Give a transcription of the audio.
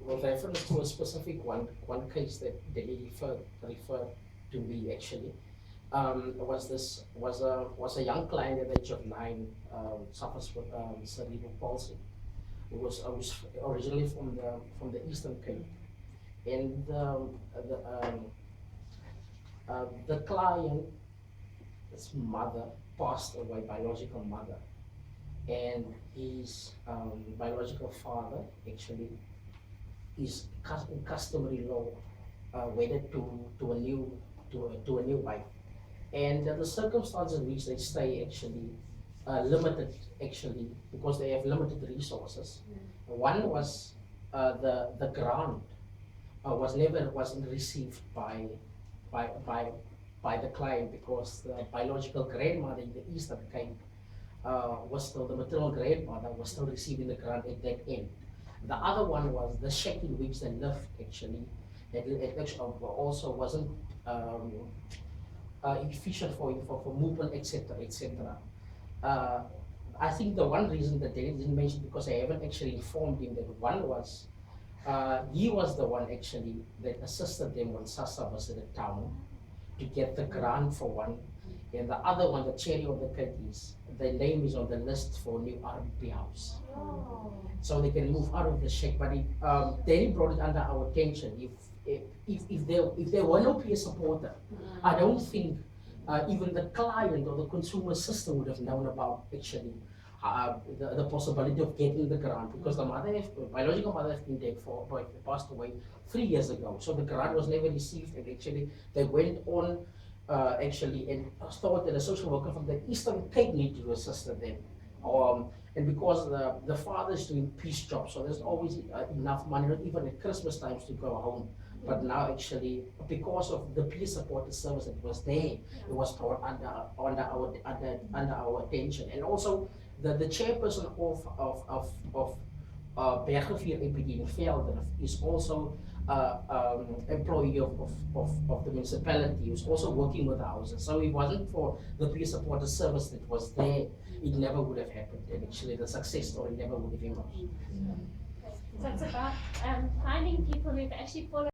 with reference to a specific one case that they referred to me actually. Was a young client at the age of 9, suffers with cerebral palsy. Was originally from the Eastern Cape, and the client's mother passed away, biological mother, and his biological father actually is in customary law wedded to a new wife, and the circumstances in which they stay actually limited actually because they have limited resources. One was the grant wasn't received by by by the client because the biological grandmother in the Eastern Cape was still the maternal grandmother was still receiving the grant at that end. The other one was the shack in which they lived actually. It actually also wasn't um, efficient for movement, etc., etc. Uh, I think the one reason that they didn't mention because I haven't actually informed him that one was he was the one actually that assisted them when SASSA was in the town to get the grant for one, and the other one, the cherry of the cake is the name is on the list for new RBP house. Oh. So they can move out of the shack. But they brought it under our attention. If there were no peer supporter, I don't think even the client or the consumer system would have known about actually the possibility of getting the grant because the biological mother has been dead passed away 3 years ago. So the grant was never received, and actually they went on actually and thought that a social worker from the Eastern Cape needed to assist them. And because the father is doing peace jobs, so there's always enough money, not even at Christmas times, to go home. But now actually, because of the peer supported service that was there, it was brought under our attention. And also the chairperson of Bergrivier APD in Velden is also employee of the municipality, who's also working with the houses. So if it wasn't for the peer supported service that was there, it never would have happened. And actually the success story never would have emerged. So it's about finding people who've actually followed